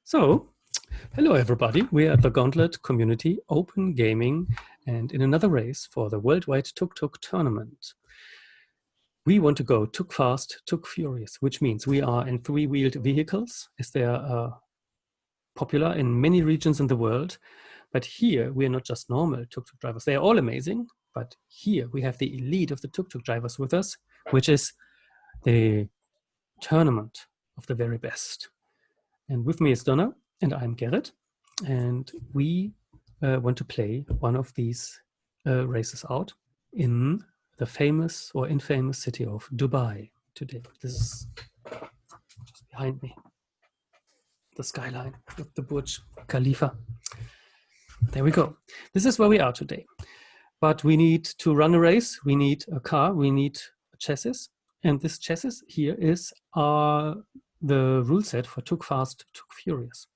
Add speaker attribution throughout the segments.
Speaker 1: So, hello everybody. We are at the Gauntlet Community Open Gaming and in another race for the worldwide tuk-tuk tournament. We want to go Tuk Fast Tuk Furious, which means we are in three-wheeled vehicles, as they are popular in many regions in the world. But here we are not just normal tuk-tuk drivers. They are all amazing, but here we have the elite of the tuk-tuk drivers with us, which is the tournament of the very best. And with me is Donna, and I'm Gerrit, and we want to play one of these races out in the famous or infamous city of Dubai today. This is just behind me, the skyline of the Burj Khalifa. There we go. This is where we are today. But we need to run a race, we need a car, we need a chassis, and this chassis here is the rule set for Tuk Fast Tuk Furious.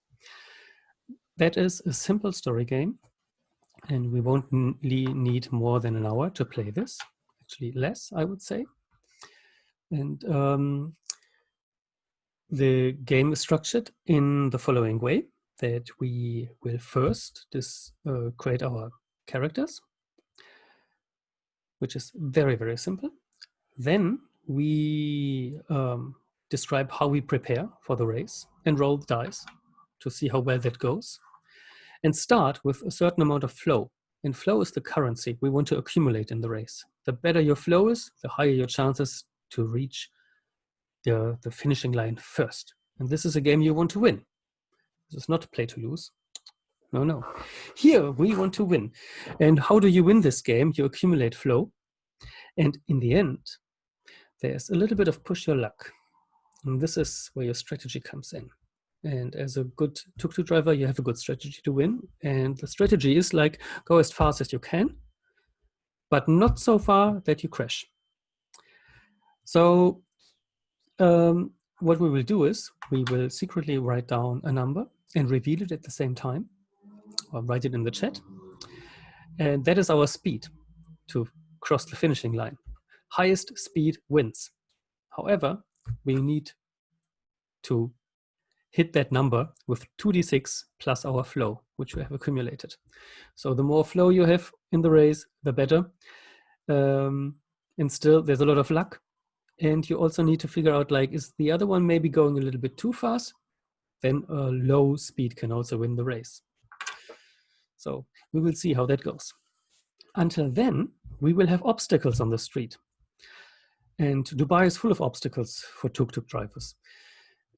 Speaker 1: That is a simple story game, and we won't need more than an hour to play this. Actually, less, I would say. And the game is structured in the following way: that we will first create our characters, which is very, very simple. Then we describe how we prepare for the race and roll the dice to see how well that goes, and start with a certain amount of flow. And flow is the currency we want to accumulate in the race. The better your flow is, the higher your chances to reach the finishing line first. And this is a game you want to win. This is not a play to lose. No, no. Here we want to win. And how do you win this game? You accumulate flow. And in the end, there's a little bit of push your luck. And this is where your strategy comes in. And as a good tuk-tuk driver, you have a good strategy to win. And the strategy is like, go as fast as you can, but not so far that you crash. So what we will do is we will secretly write down a number and reveal it at the same time, or write it in the chat. And that is our speed to cross the finishing line. Highest speed wins. However, we need to hit that number with 2d6 plus our flow, which we have accumulated. So the more flow you have in the race, the better. And still, there's a lot of luck. And you also need to figure out, like, is the other one maybe going a little bit too fast? Then a low speed can also win the race. So we will see how that goes. Until then, we will have obstacles on the street. And Dubai is full of obstacles for tuk-tuk drivers.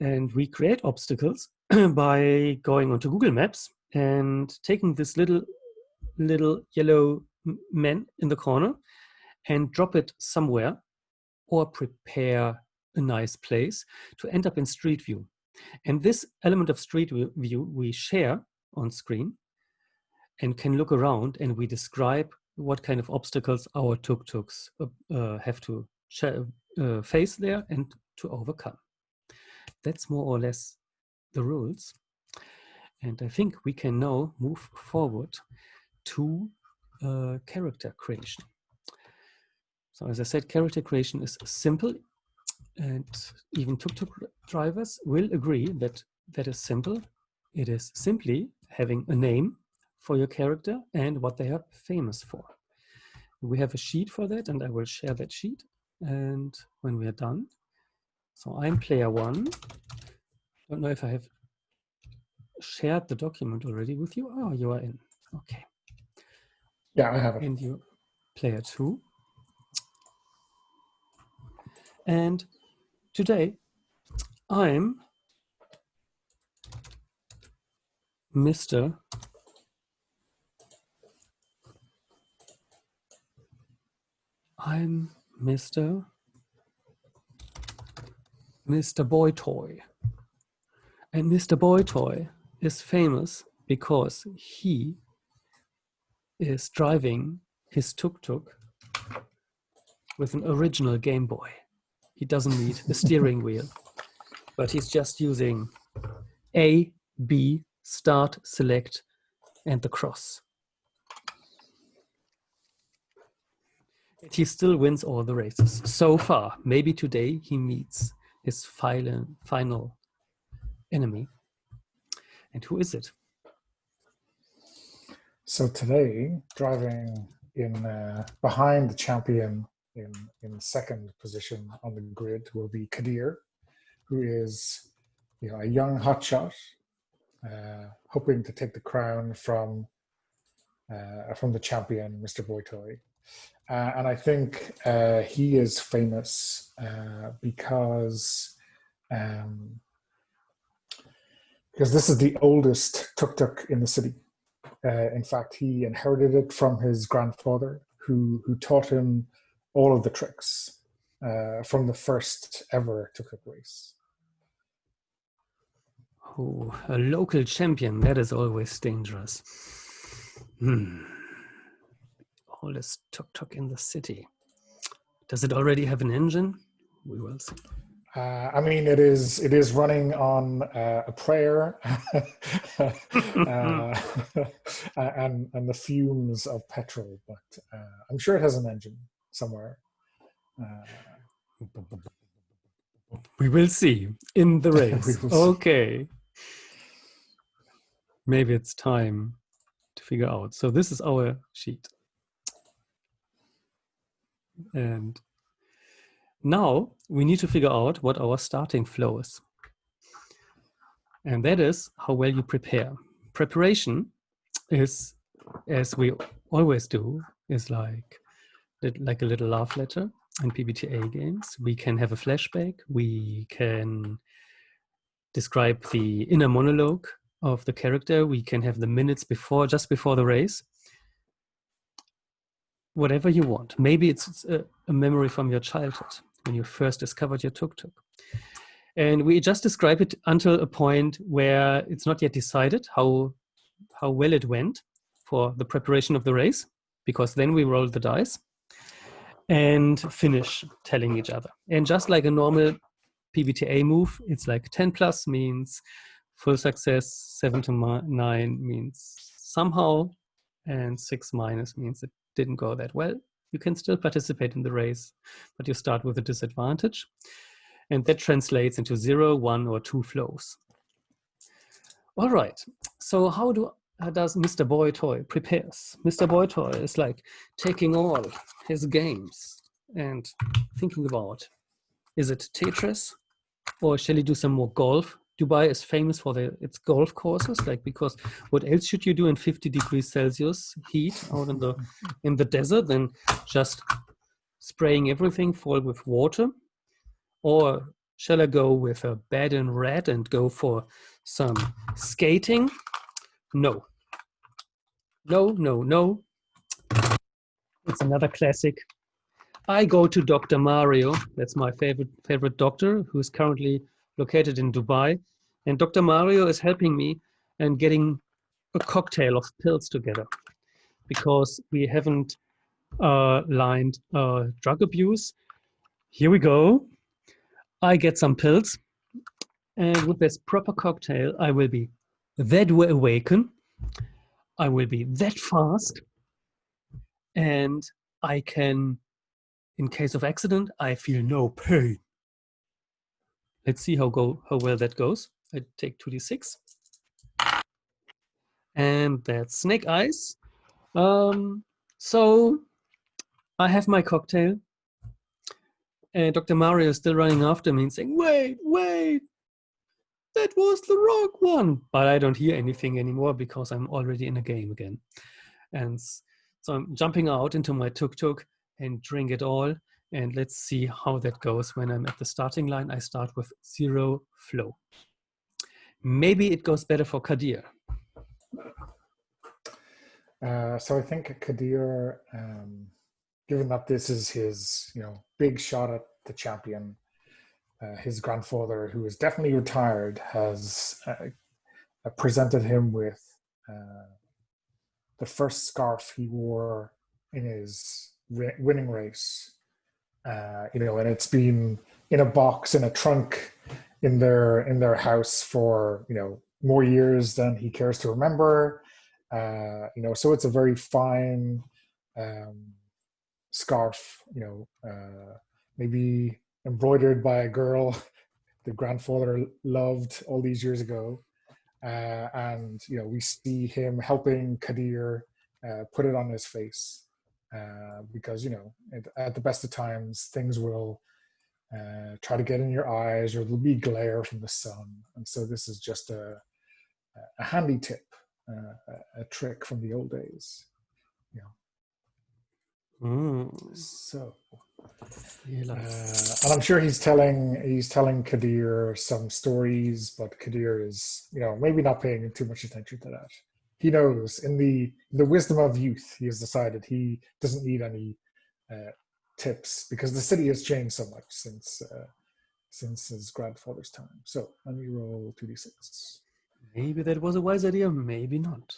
Speaker 1: And we create obstacles by going onto Google Maps and taking this little yellow man in the corner and drop it somewhere, or prepare a nice place to end up in Street View. And this element of Street View we share on screen and can look around, and we describe what kind of obstacles our tuk-tuks have to face there and to overcome. That's more or less the rules. And I think we can now move forward to character creation. So as I said, character creation is simple, and even tuk-tuk drivers will agree that that is simple. It is simply having a name for your character and what they are famous for. We have a sheet for that, and I will share that sheet. And when we are done, so I'm player one. Don't know if I have shared the document already with you. Oh, you are in. Okay.
Speaker 2: Yeah, I have it.
Speaker 1: And you player two. And today I'm Mr. Boy Toy. And Mr. Boy Toy is famous because he is driving his tuk-tuk with an original Game Boy. He doesn't need a steering wheel, but he's just using A, B, start, select, and the cross. He still wins all the races so far. Maybe today he meets his final enemy. And who is it?
Speaker 2: So today, driving in behind the champion in second position on the grid will be Kadir, who is a young hotshot, hoping to take the crown from the champion, Mr. Boytoy. And I think he is famous because this is the oldest tuk-tuk in the city. In fact, he inherited it from his grandfather, who taught him all of the tricks from the first ever tuk-tuk race.
Speaker 1: Oh, a local champion, that is always dangerous. Oldest tuk-tuk in the city. Does it already have an engine? We will see.
Speaker 2: I mean, it is running on a prayer and the fumes of petrol, but I'm sure it has an engine somewhere.
Speaker 1: We will see in the race. Okay. Maybe it's time to figure out. So this is our sheet. And now we need to figure out what our starting flow is. And that is how well you prepare. Preparation is, as we always do, is like a little love letter in PBTA games. We can have a flashback. We can describe the inner monologue of the character. We can have the minutes just before the race. Whatever you want. Maybe it's a memory from your childhood when you first discovered your tuk-tuk. And we just describe it until a point where it's not yet decided how well it went for the preparation of the race, because then we roll the dice and finish telling each other. And just like a normal PBTA move, it's like 10 plus means full success, 7 to 9 means somehow, and 6 minus means it didn't go that well. You can still participate in the race, but you start with a disadvantage. And that translates into 0, 1, or 2 flows. All right, so how does Mr. Boytoy prepares? Mr. Boytoy is like taking all his games and thinking about, is it Tetris or shall he do some more golf? Dubai is famous for its golf courses, because what else should you do in 50 degrees Celsius heat out in the desert than just spraying everything full with water? Or shall I go with a bed in red and go for some skating? No. No, no, no. It's another classic. I go to Dr. Mario. That's my favorite doctor, who is currently located in Dubai. And Dr. Mario is helping me and getting a cocktail of pills together, because we haven't lined drug abuse. Here we go. I get some pills. And with this proper cocktail, I will be that awakened. I will be that fast. And I can, in case of accident, I feel no pain. Let's see how well that goes. I take 2d6. And that's snake eyes. So I have my cocktail. And Dr. Mario is still running after me and saying, wait, that was the wrong one. But I don't hear anything anymore because I'm already in a game again. And so I'm jumping out into my tuk-tuk and drink it all. And let's see how that goes when I'm at the starting line. I start with 0 flow. Maybe it goes better for Kadir.
Speaker 2: So I think Kadir, given that this is his, big shot at the champion, his grandfather, who is definitely retired, has presented him with the first scarf he wore in his winning race. And it's been in a box in a trunk in their house for more years than he cares to remember. So it's a very fine scarf, maybe embroidered by a girl the grandfather loved all these years ago. and we see him helping Kadir put it on his face, because at the best of times things will try to get in your eyes, or there'll be glare from the sun, and so this is just a handy tip, a trick from the old days. So, and I'm sure he's telling Kadir some stories, but Kadir is maybe not paying too much attention to that. He knows in the wisdom of youth, he has decided he doesn't need any tips, because the city has changed so much since his grandfather's time. So let me roll 2d6.
Speaker 1: Maybe that was a wise idea, maybe not.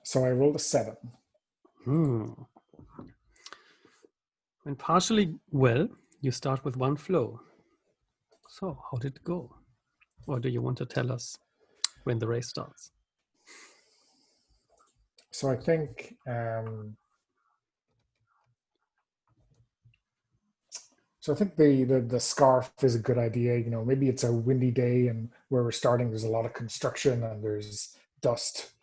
Speaker 2: So I rolled a 7.
Speaker 1: And partially well, you start with one flow. So how did it go? Or do you want to tell us when the race starts?
Speaker 2: So I think the scarf is a good idea. Maybe it's a windy day, and where we're starting, there's a lot of construction and there's dust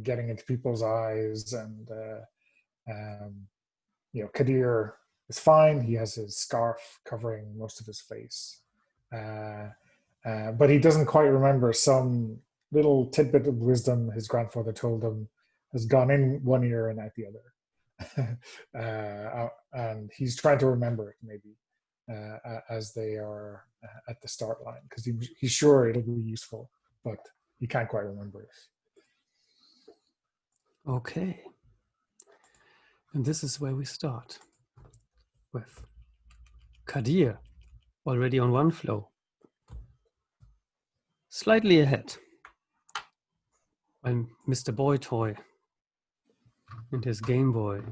Speaker 2: getting into people's eyes, and Kadir is fine. He has his scarf covering most of his face, but he doesn't quite remember some little tidbit of wisdom his grandfather told him has gone in one ear and out the other. And he's trying to remember it, maybe, as they are at the start line, because he's sure it'll be useful, but he can't quite remember it.
Speaker 1: Okay. And this is where we start with Kadir already on one flow, slightly ahead, when Mr. Boy Toy and his Game Boy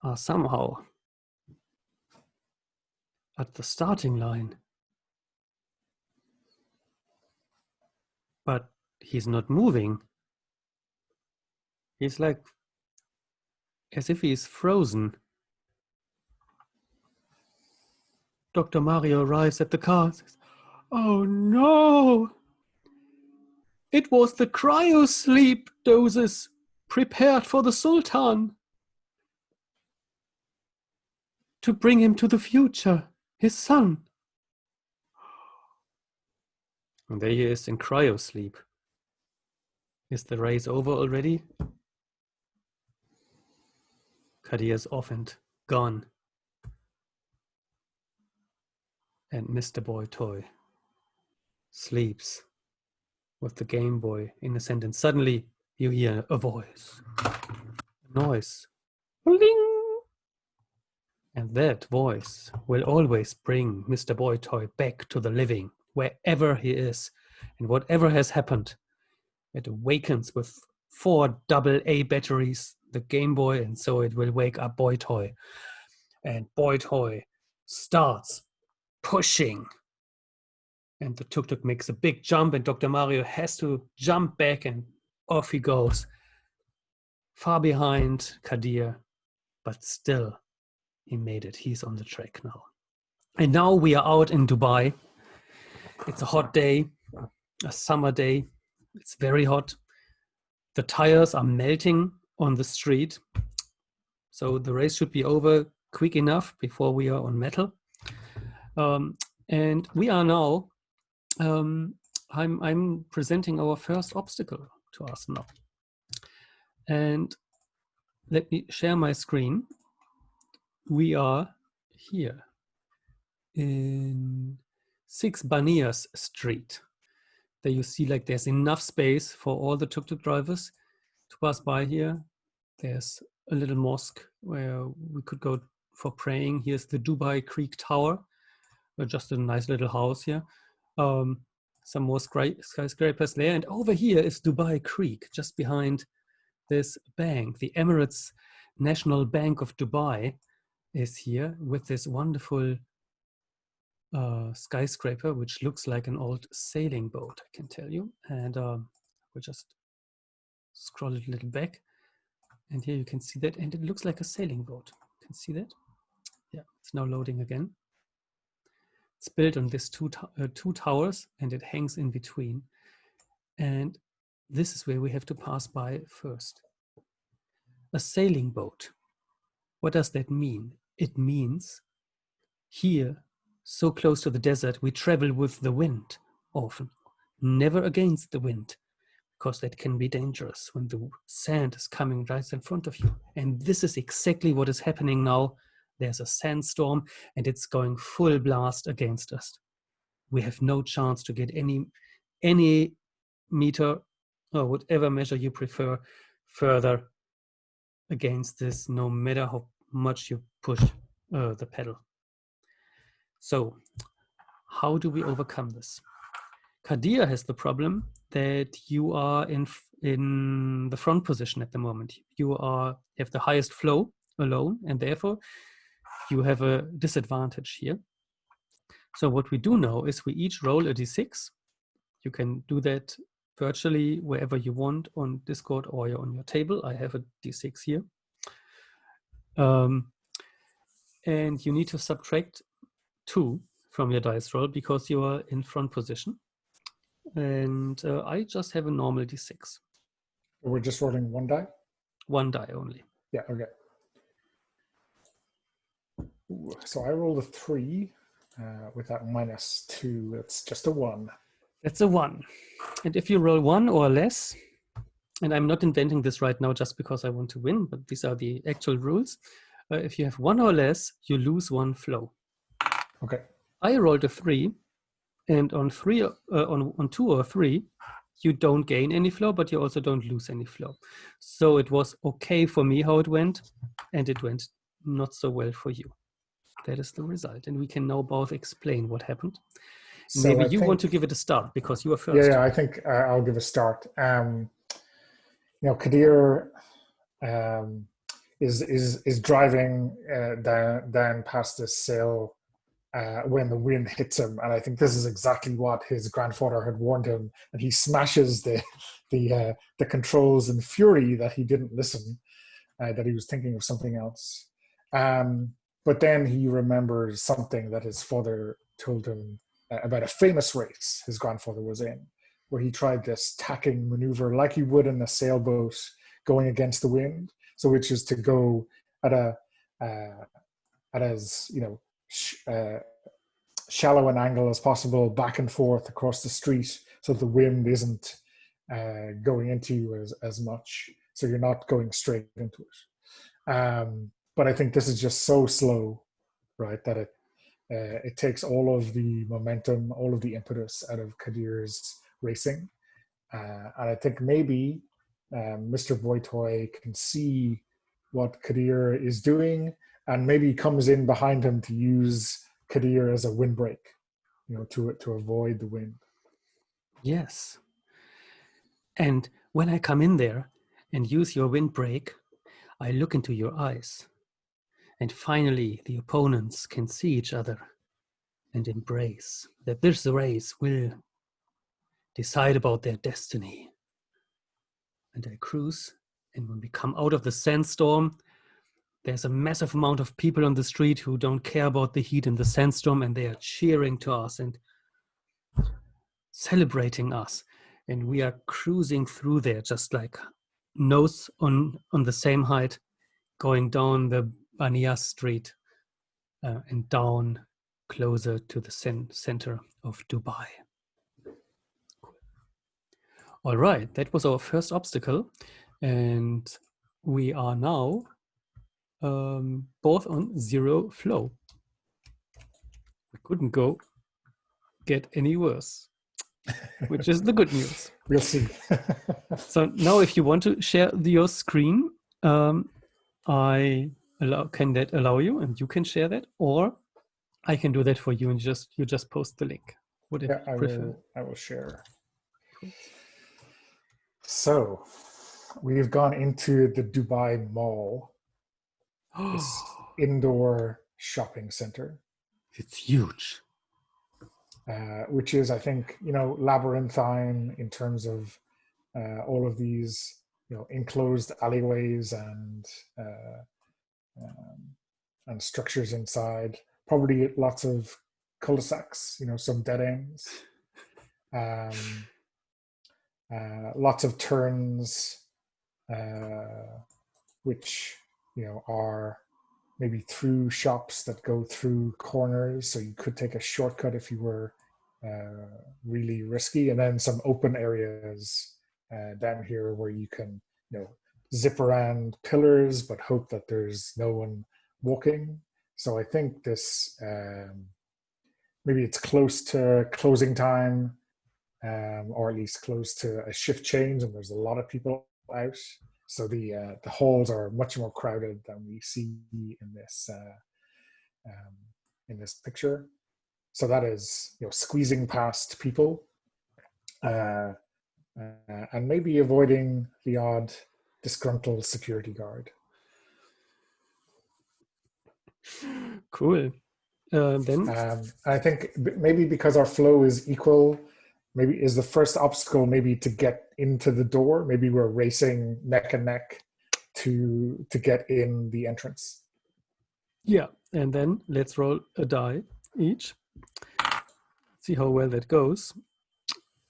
Speaker 1: are somehow at the starting line. But he's not moving. He's like as if he's frozen. Dr. Mario arrives at the car and says, "Oh no! It was the cryo-sleep doses prepared for the Sultan to bring him to the future, his son." And there he is in cryo-sleep. Is the race over already? Kadir's off and gone. And Mr. Boy Toy sleeps with the Game Boy innocent, and suddenly you hear a voice, a noise, bling! And that voice will always bring Mr. Boy Toy back to the living, wherever he is, and whatever has happened. It awakens with 4 AA batteries, the Game Boy, and so it will wake up Boy Toy. And Boy Toy starts pushing. And the tuk-tuk makes a big jump, and Dr. Mario has to jump back, and off he goes. Far behind Kadir, but still he made it. He's on the track now. And now we are out in Dubai. It's a hot day, a summer day. It's very hot. The tires are melting on the street. So the race should be over quick enough before we are on metal. And we are now, I'm presenting our first obstacle to us now. And let me share my screen. We are here in 6 Banias Street. There you see like there's enough space for all the tuk-tuk drivers to pass by here. There's a little mosque where we could go for praying. Here's the Dubai Creek Tower, just a nice little house here. Some more skyscrapers there. And over here is Dubai Creek, just behind this bank. The Emirates National Bank of Dubai is here with this wonderful skyscraper, which looks like an old sailing boat, I can tell you. And we'll just scroll it a little back. And here you can see that, and it looks like a sailing boat. You can see that? Yeah, it's now loading again. It's built on these two towers, and it hangs in between. And this is where we have to pass by first. A sailing boat. What does that mean? It means here, so close to the desert, we travel with the wind often, never against the wind, because that can be dangerous when the sand is coming right in front of you. And this is exactly what is happening now. There's a sandstorm and it's going full blast against us. We have no chance to get any meter or whatever measure you prefer further against this, no matter how much you push the pedal. So how do we overcome this? Kadir has the problem that you are in the front position at the moment. You have the highest flow alone, and therefore you have a disadvantage here. So what we do now is we each roll a d6. You can do that virtually wherever you want on Discord or on your table. I have a d6 here. And you need to subtract 2 from your dice roll because you are in front position. And I just have a normal d6.
Speaker 2: We're just rolling one die?
Speaker 1: One die only.
Speaker 2: Yeah, okay. So I rolled a 3 with that -2. It's just a 1.
Speaker 1: That's a 1. And if you roll 1 or less, and I'm not inventing this right now just because I want to win, but these are the actual rules. If you have 1 or less, you lose 1 flow.
Speaker 2: Okay.
Speaker 1: I rolled a 3, and on 2 or 3, you don't gain any flow, but you also don't lose any flow. So it was okay for me how it went, and it went not so well for you. That is the result. And we can now both explain what happened. So maybe you want to give it a start because you are first.
Speaker 2: Yeah, I think I'll give a start. Kadir is driving down past this sail when the wind hits him, and I think this is exactly what his grandfather had warned him. And he smashes the controls in fury that he didn't listen, that he was thinking of something else. But then he remembers something that his father told him about a famous race his grandfather was in, where he tried this tacking maneuver like you would in a sailboat going against the wind. So which is to go at as shallow an angle as possible back and forth across the street, so the wind isn't going into you as much, so you're not going straight into it. But I think this is just so slow, right, that it takes all of the momentum, all of the impetus out of Kadir's racing. And I think maybe Mr. Boytoy can see what Kadir is doing and maybe comes in behind him to use Kadir as a windbreak, to avoid the wind.
Speaker 1: Yes. And when I come in there and use your windbreak, I look into your eyes. And finally, the opponents can see each other and embrace that this race will decide about their destiny. And I cruise, and when we come out of the sandstorm, there's a massive amount of people on the street who don't care about the heat and the sandstorm, and they are cheering to us and celebrating us. And we are cruising through there, just like nose on the same height, going down the Bania Street and down closer to the center of Dubai. All right, that was our first obstacle. And we are now both on 0 flow. We couldn't get any worse, which is the good news.
Speaker 2: We'll see.
Speaker 1: So now if you want to share your screen, can that allow you, and you can share that, or I can do that for you and you just post the link. Whatever you prefer.
Speaker 2: I will share. Cool. So we've gone into the Dubai Mall, this indoor shopping center.
Speaker 1: It's huge.
Speaker 2: Which is, I think, labyrinthine in terms of all of these, enclosed alleyways and structures inside. Probably lots of cul-de-sacs, some dead ends, lots of turns, which are maybe through shops that go through corners, so you could take a shortcut if you were really risky, and then some open areas down here where you can zip around pillars but hope that there's no one walking. So I think this maybe it's close to closing time, or at least close to a shift change, and there's a lot of people out. So the halls are much more crowded than we see in this picture. So that is squeezing past people, and maybe avoiding the odd disgruntled security guard.
Speaker 1: Cool. Then
Speaker 2: I think maybe because our flow is equal, maybe is the first obstacle maybe to get into the door. Maybe we're racing neck and neck to get in the entrance.
Speaker 1: yeah, and then let's roll a die each. See how well that goes.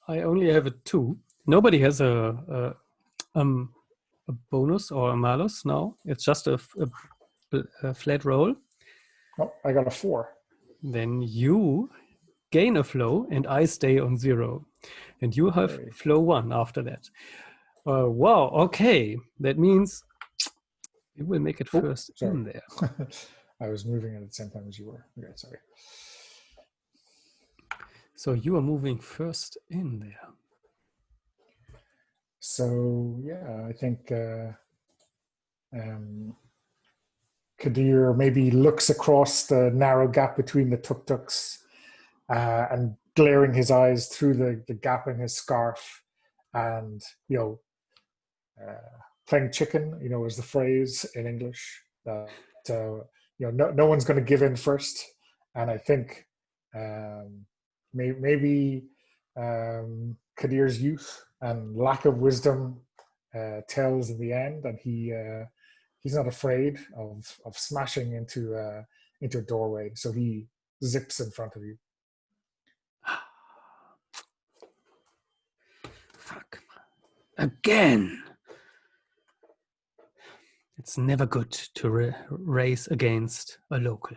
Speaker 1: I only have a 2. Nobody has a bonus or a malus now. It's just a flat roll.
Speaker 2: Oh, I got a 4.
Speaker 1: Then you gain a flow and I stay on 0. And you have flow 1 after that. Wow, okay. That means you will make it first in there.
Speaker 2: I was moving at the same time as you were. Okay, sorry.
Speaker 1: So you are moving first in there.
Speaker 2: So yeah, I think Kadir maybe looks across the narrow gap between the tuk-tuks and glaring his eyes through the gap in his scarf, and playing chicken, is the phrase in English that no one's going to give in first. And I think maybe Kadir's youth and lack of wisdom tells in the end, and he's not afraid of smashing into a doorway, so he zips in front of you.
Speaker 1: Fuck. Again. It's never good to race against a local.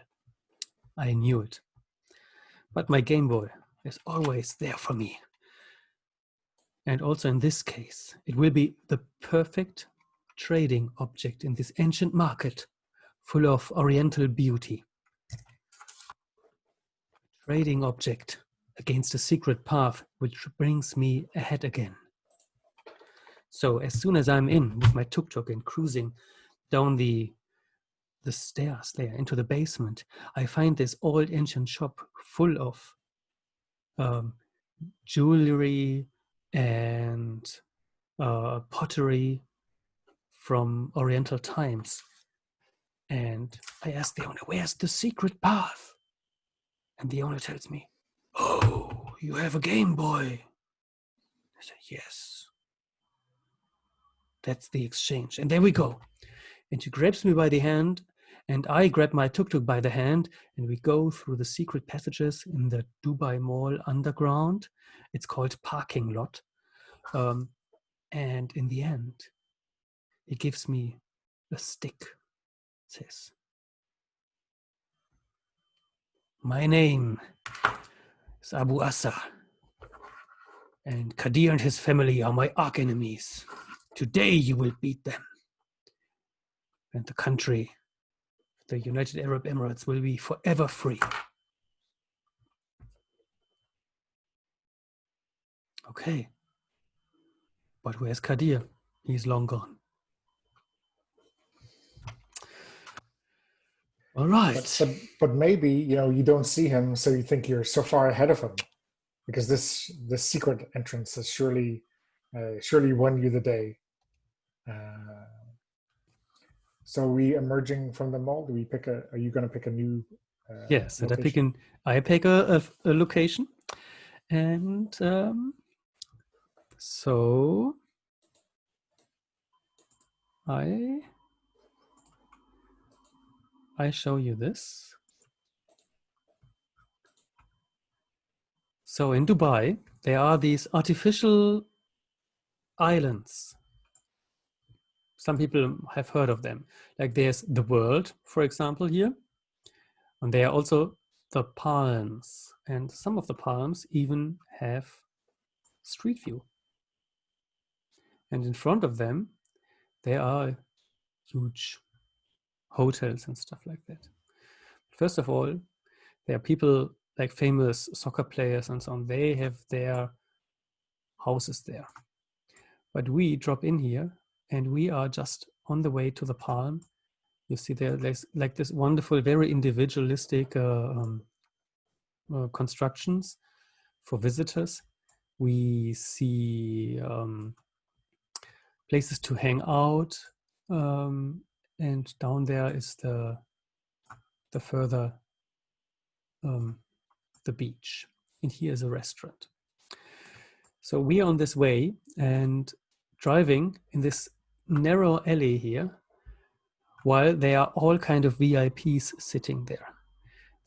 Speaker 1: I knew it. But my Game Boy is always there for me. And also in this case, it will be the perfect trading object in this ancient market full of oriental beauty. Trading object against a secret path which brings me ahead again. So as soon as I'm in with my tuk-tuk and cruising down the stairs there into the basement, I find this old ancient shop full of jewelry and pottery from Oriental times. And I ask the owner, where's the secret path? And the owner tells me, oh, you have a Game Boy. I say, yes. That's the exchange. And there we go. And she grabs me by the hand, and I grab my tuk-tuk by the hand, and we go through the secret passages in the Dubai Mall underground. It's called Parking Lot. And in the end, he gives me a stick. It says, my name is Abu Asa, and Kadir and his family are my arch enemies. Today you will beat them. And the country, the United Arab Emirates, will be forever free. Okay. But where's Kadir? He's long gone. All right.
Speaker 2: But maybe you don't see him, so you think you're so far ahead of him, because this secret entrance has surely won you the day. So are we emerging from the mall? Are you going to pick a new
Speaker 1: yes,
Speaker 2: location?
Speaker 1: I pick a location. And so I show you this. So in Dubai, there are these artificial islands. Some people have heard of them. Like there's the world, for example, here. And there are also the palms. And some of the palms even have street view. And in front of them, there are huge hotels and stuff like that. First of all, there are people like famous soccer players and so on. They have their houses there. But we drop in here and we are just on the way to the palm. You see there's like this wonderful, very individualistic constructions for visitors. We see places to hang out, and down there is the further the beach, and here is a restaurant. So we are on this way and driving in this narrow alley here, while there are all kind of VIPs sitting there.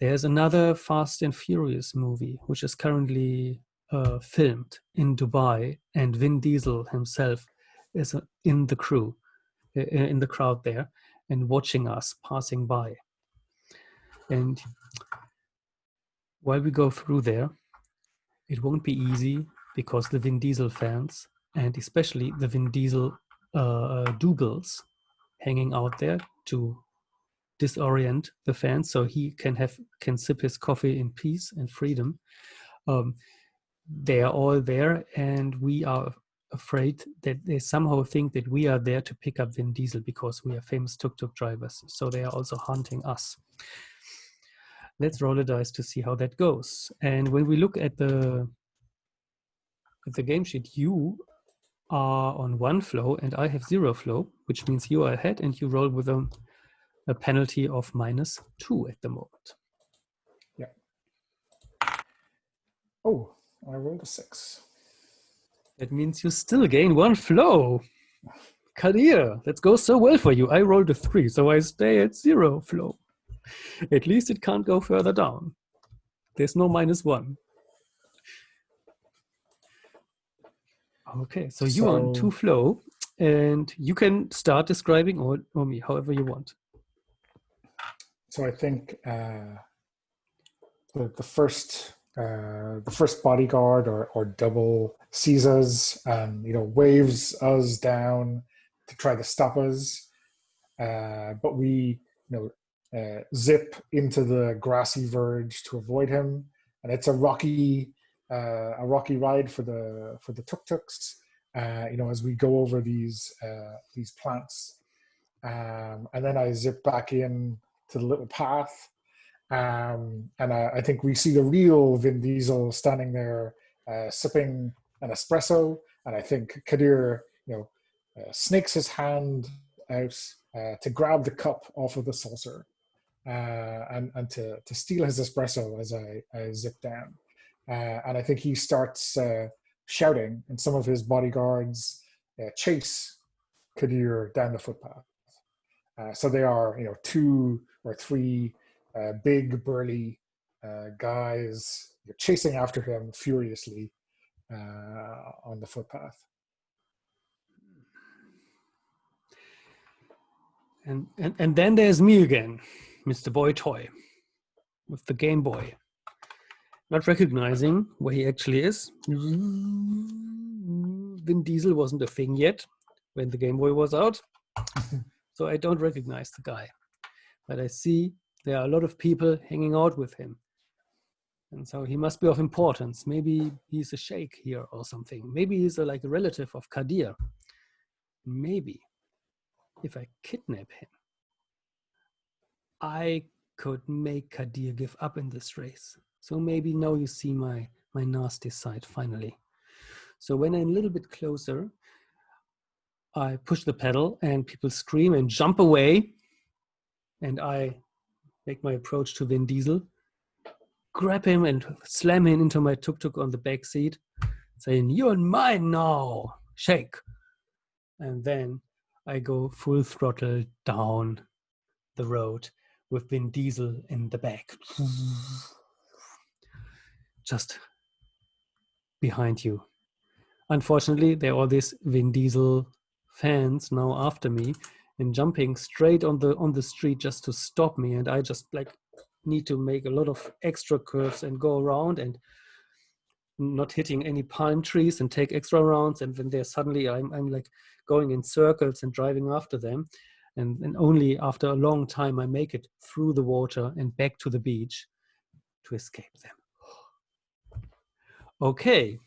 Speaker 1: There's another Fast and Furious movie, which is currently filmed in Dubai, and Vin Diesel himself is in the crew, in the crowd there, and watching us passing by. And while we go through there, it won't be easy because the Vin Diesel fans, and especially the Vin Diesel Dougals, hanging out there to disorient the fans so he can sip his coffee in peace and freedom. They are all there, and we are afraid that they somehow think that we are there to pick up Vin Diesel because we are famous tuk-tuk drivers. So they are also hunting us. Let's roll a dice to see how that goes. And when we look at the game sheet, you are on 1 flow and I have 0 flow, which means you are ahead and you roll with a penalty of -2 at the moment.
Speaker 2: Yeah. Oh, I rolled a 6.
Speaker 1: That means you still gain 1 flow. Kadir, that goes so well for you. I rolled a 3, so I stay at 0 flow. At least it can't go further down. There's no -1. Okay, so you're on 2 flow, and you can start describing or me, however you want.
Speaker 2: So I think the first bodyguard or double sees us and waves us down to try to stop us, but we zip into the grassy verge to avoid him, and it's a rocky ride for the tuk-tuks. As we go over these plants, and then I zip back in to the little path. And I think we see the real Vin Diesel standing there sipping an espresso. And I think Kadir, snakes his hand out to grab the cup off of the saucer and to steal his espresso as I zip down. And I think he starts shouting, and some of his bodyguards chase Kadir down the footpath. So they are, 2 or 3 big burly guys chasing after him furiously on the footpath.
Speaker 1: And then there's me again, Mr. Boy Toy, with the Game Boy, not recognizing where he actually is. Vin Diesel wasn't a thing yet when the Game Boy was out, so I don't recognize the guy, but I see there are a lot of people hanging out with him. And so he must be of importance. Maybe he's a sheikh here or something. Maybe he's like a relative of Kadir. Maybe if I kidnap him, I could make Kadir give up in this race. So maybe now you see my nasty side finally. So when I'm a little bit closer, I push the pedal and people scream and jump away. And I make my approach to Vin Diesel, grab him and slam him into my tuk-tuk on the back seat, saying, "You're mine now, shake." And then I go full throttle down the road with Vin Diesel in the back. Just behind you. Unfortunately, there are all these Vin Diesel fans now after me and jumping straight on the street just to stop me, and I just like need to make a lot of extra curves and go around and not hitting any palm trees and take extra rounds. And then there suddenly I'm like going in circles and driving after them, and only after a long time I make it through the water and back to the beach to escape them. Okay,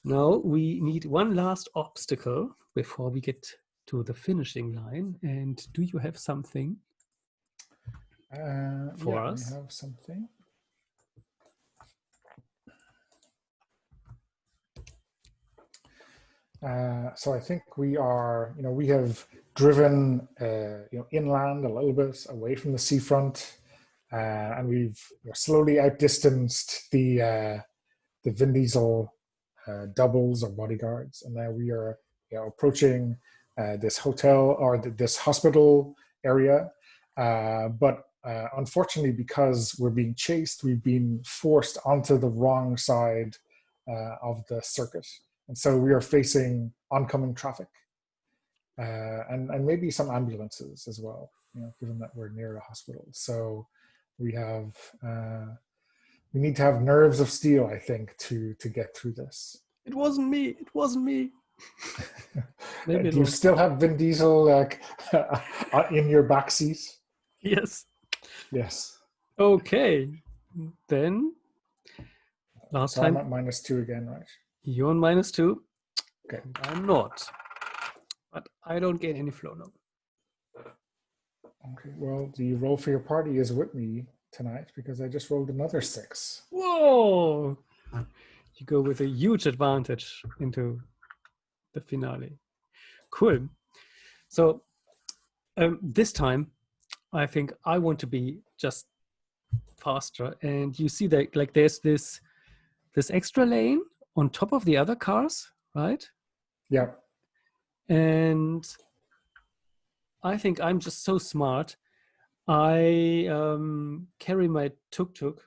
Speaker 1: now we need one last obstacle before we get to the finishing line. And do you have something for us?
Speaker 2: I have something. So I think we are, we have driven, inland a little bit away from the seafront, and we've slowly outdistanced the Vin Diesel doubles or bodyguards, and now we are, approaching this hotel or this hospital area. But unfortunately, because we're being chased, we've been forced onto the wrong side of the circuit. And so we are facing oncoming traffic and maybe some ambulances as well, given that we're near a hospital. So we have, we need to have nerves of steel, I think, to get through this.
Speaker 1: It wasn't me. It wasn't me.
Speaker 2: Maybe do you still have Vin Diesel like in your backseat?
Speaker 1: Yes.
Speaker 2: Yes.
Speaker 1: Okay. Then last
Speaker 2: so
Speaker 1: time.
Speaker 2: I'm at -2 again, right?
Speaker 1: You're on -2.
Speaker 2: Okay.
Speaker 1: I'm not. But I don't get any flow now.
Speaker 2: Okay. Well, the roll for your party is with me tonight because I just rolled another 6.
Speaker 1: Whoa! You go with a huge advantage into the finale. Cool. So this time, I think I want to be just faster. And you see that like there's this extra lane on top of the other cars, right?
Speaker 2: Yeah.
Speaker 1: And I think I'm just so smart. I carry my tuk-tuk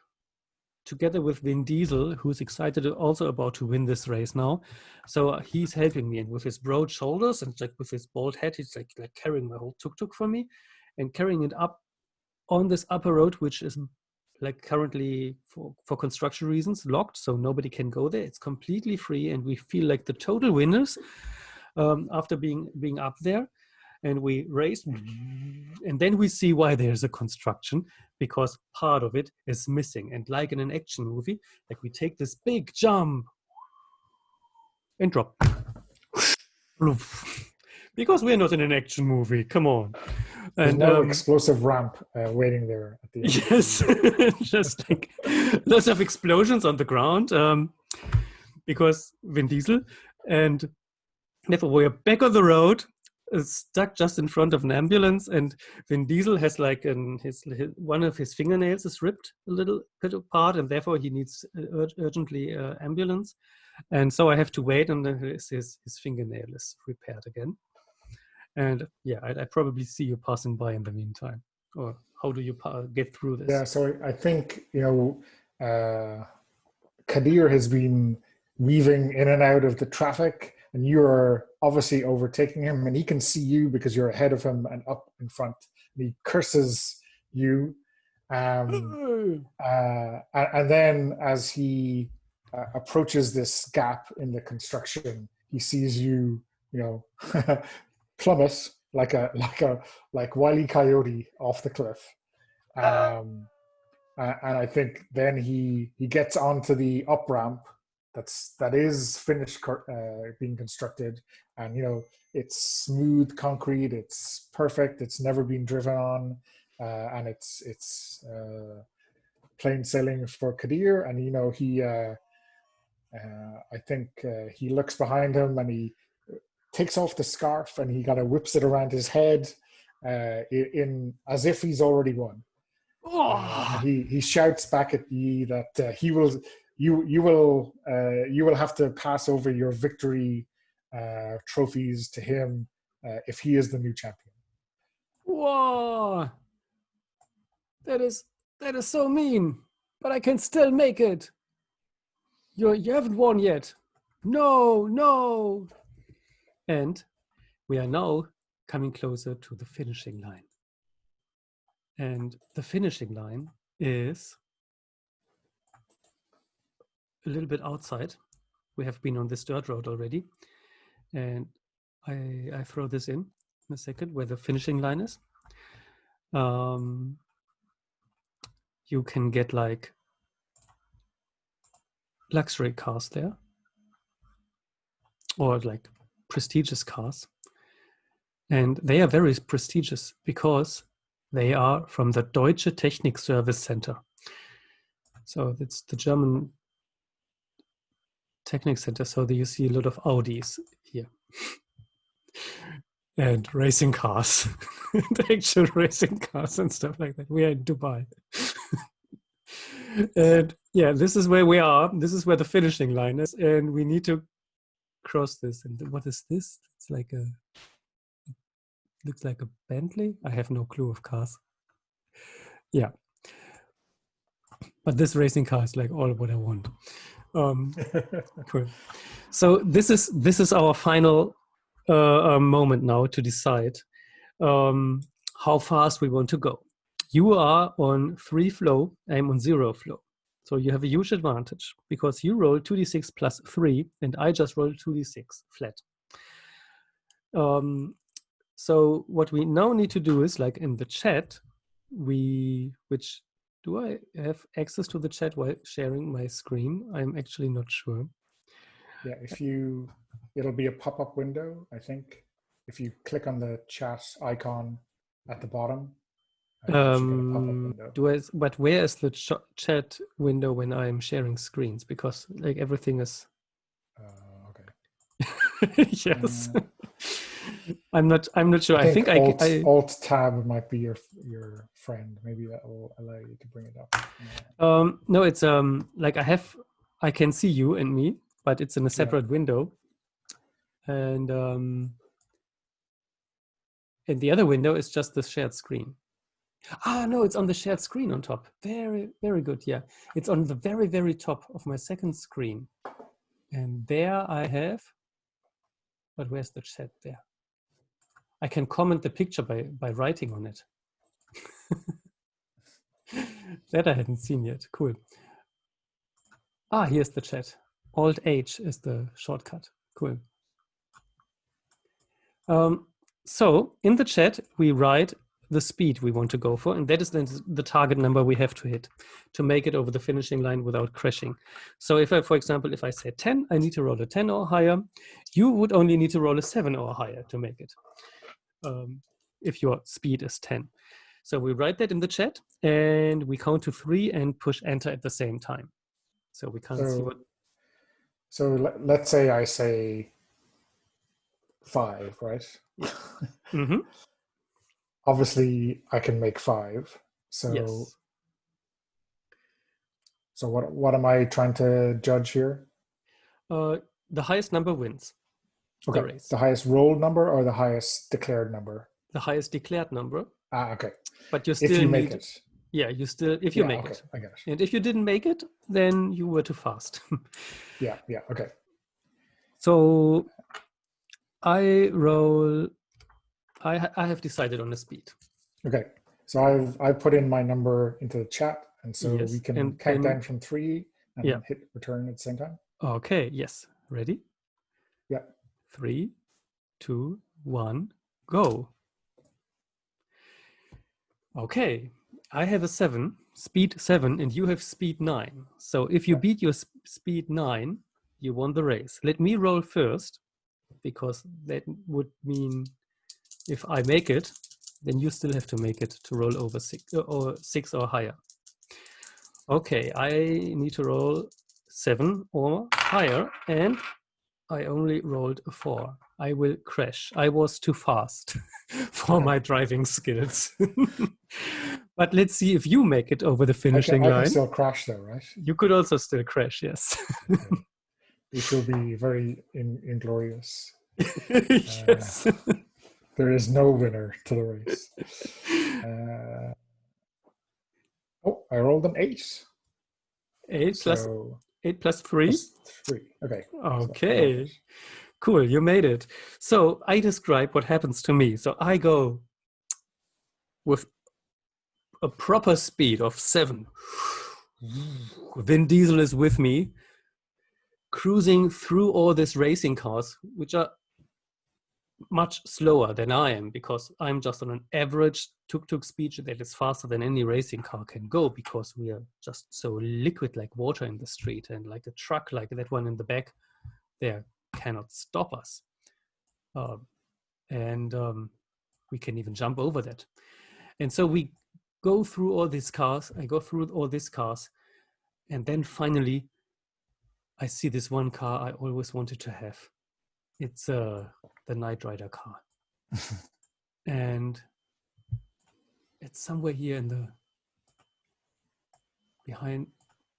Speaker 1: together with Vin Diesel, who's excited also about to win this race now. So he's helping me, and with his broad shoulders and like with his bald head, he's like carrying my whole tuk-tuk for me and carrying it up on this upper road, which is like currently for construction reasons locked, so nobody can go there. It's completely free, and we feel like the total winners after being up there. And we race, and then we see why there's a construction, because part of it is missing. And like in an action movie, like we take this big jump and drop. Because we're not in an action movie, come on.
Speaker 2: There's
Speaker 1: And
Speaker 2: no explosive ramp waiting there at the end.
Speaker 1: Yes, just like lots of explosions on the ground because Vin Diesel, and therefore we're back on the road, stuck just in front of an ambulance, and Vin Diesel has like one of his fingernails is ripped a little bit apart, and therefore he needs urgently ambulance, and so I have to wait until his fingernail is repaired again. And yeah, I probably see you passing by in the meantime. Or how do you get through this?
Speaker 2: Yeah, so I think Kadir has been weaving in and out of the traffic, and you're obviously overtaking him, and he can see you because you're ahead of him and up in front. And he curses you, and then as he approaches this gap in the construction, he sees you, plummet like Wile E. Coyote off the cliff. And I think then he gets onto the up ramp that is finished being constructed, and it's smooth concrete, it's perfect, it's never been driven on, and it's plain sailing for Kadir. And he I think he looks behind him and he takes off the scarf and he kind of whips it around his head in as if he's already won. And he shouts back at ye that you will have to pass over your victory trophies to him if he is the new champion.
Speaker 1: Whoa! That is so mean, but I can still make it. You haven't won yet. No, no. And we are now coming closer to the finishing line. And the finishing line is a little bit outside. We have been on this dirt road already. And I throw this in a second where the finishing line is. You can get like luxury cars there, or like prestigious cars. And they are very prestigious because they are from the Deutsche Technik Service Center. So it's the German Technik Center. So you see a lot of Audis here. And racing cars, and actual racing cars and stuff like that. We are in Dubai. And yeah, this is where we are. This is where the finishing line is. And we need to cross this. And what is this? It's like looks like a Bentley. I have no clue of cars. Yeah. But this racing car is like all what I want. Cool. So this is our final moment now to decide how fast we want to go. You are on 3 flow, I'm on 0 flow. So you have a huge advantage because you roll 2d6 plus 3 and I just rolled 2d6 flat. So what we now need to do is, like in the chat, which do I have access to the chat while sharing my screen? I'm actually not sure.
Speaker 2: Yeah, it'll be a pop-up window, I think. If you click on the chat icon at the bottom, you should get a pop-up window.
Speaker 1: But where is the chat window when I'm sharing screens? Because like everything is.
Speaker 2: Okay.
Speaker 1: Yes. I'm not sure.
Speaker 2: I think Alt Tab might be your friend. Maybe that will allow you to bring it up.
Speaker 1: No, it's like I can see you and me, but it's in a separate window. And the other window is just the shared screen. Ah, no, it's on the shared screen on top. Very, very good. Yeah, it's on the very, very top of my second screen. And there I have, but where's the chat there? I can comment the picture by writing on it. That I hadn't seen yet. Cool. Ah, here's the chat. Alt H is the shortcut. Cool. So in the chat, we write the speed we want to go for, and that is then the target number we have to hit to make it over the finishing line without crashing. So if I, for example, if I say 10, I need to roll a 10 or higher. You would only need to roll a 7 or higher to make it, if your speed is 10. So we write that in the chat, and we count to 3 and push enter at the same time. So we can't see what.
Speaker 2: So let's say I say 5, right?
Speaker 1: Mm-hmm.
Speaker 2: Obviously, I can make 5. So,
Speaker 1: yes.
Speaker 2: So what am I trying to judge here?
Speaker 1: The highest number wins.
Speaker 2: Okay.
Speaker 1: The race.
Speaker 2: The highest rolled number or the highest declared number?
Speaker 1: The highest declared number.
Speaker 2: Ah, okay.
Speaker 1: But you still
Speaker 2: if you make it.
Speaker 1: Yeah, you still if you make it.
Speaker 2: I get it.
Speaker 1: And if you didn't make it, then you were too fast.
Speaker 2: Yeah, okay.
Speaker 1: So I roll. I have decided on the speed.
Speaker 2: Okay. So I've put in my number into the chat, and so we can count down from 3 and hit return at the same time.
Speaker 1: Okay. Yes. Ready?
Speaker 2: Yeah.
Speaker 1: 3, 2, 1, go. Okay. I have a 7, speed 7, and you have speed 9. So if you beat your speed 9, you won the race. Let me roll first, because that would mean if I make it, then you still have to make it to roll over 6 or higher. Okay, I need to roll 7 or higher, and I only rolled a 4. I will crash. I was too fast for my driving skills. But let's see if you make it over the finishing line.
Speaker 2: I can still crash though, right?
Speaker 1: You could also still crash, yes.
Speaker 2: Okay. Which will be very inglorious.
Speaker 1: Yes.
Speaker 2: There is no winner to the race. I rolled an 8.
Speaker 1: 8 plus. 8 plus 3?
Speaker 2: +3. Okay.
Speaker 1: Okay. Cool, you made it. So I describe what happens to me. So I go with a proper speed of 7. Vin Diesel is with me, cruising through all these racing cars, which are much slower than I am, because I'm just on an average tuk-tuk speed that is faster than any racing car can go, because we are just so liquid like water in the street, and like a truck like that one in the back there cannot stop us. And we can even jump over that. And so we go through all these cars. I go through all these cars. And then finally, I see this one car I always wanted to have. It's the Knight Rider car. And it's somewhere here in the behind.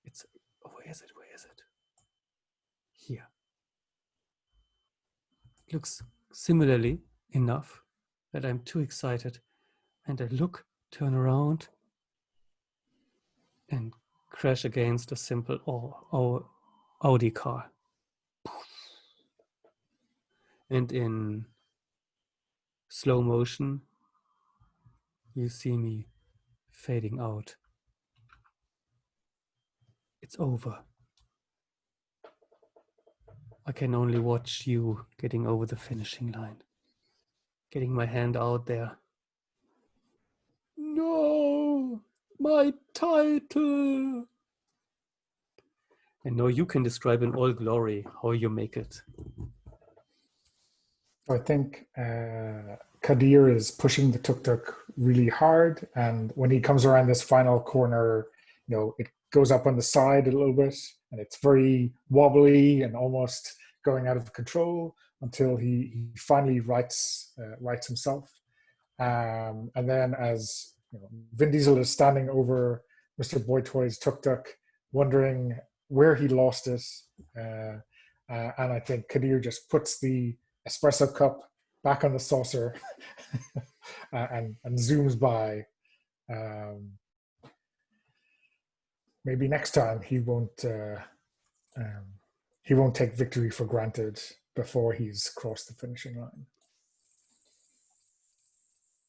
Speaker 1: It's, oh, where is it? Where is it? Here. It looks similarly enough that I'm too excited. And I look, turn around, and crash against a simple Audi car. And in slow motion, you see me fading out. It's over. I can only watch you getting over the finishing line, getting my hand out there. No, my title. And now you can describe in all glory how you make it.
Speaker 2: I think Kadir is pushing the tuk-tuk really hard, and when he comes around this final corner, it goes up on the side a little bit, and it's very wobbly and almost going out of control until he finally rights himself. And then as Vin Diesel is standing over Mr. Boytoy's tuk-tuk, wondering where he lost it, and I think Kadir just puts the espresso cup back on the saucer and zooms by. Maybe next time he won't take victory for granted before he's crossed the finishing line.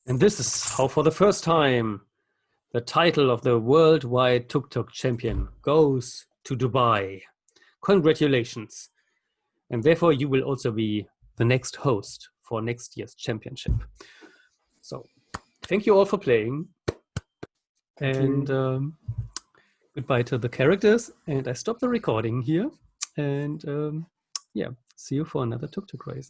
Speaker 1: And this is how, for the first time, the title of the worldwide tuk-tuk champion goes to Dubai. Congratulations. And therefore you will also be the next host for next year's championship. So thank you all for playing. Thank you. Goodbye to the characters. And I stop the recording here. And yeah, see you for another tuk-tuk race.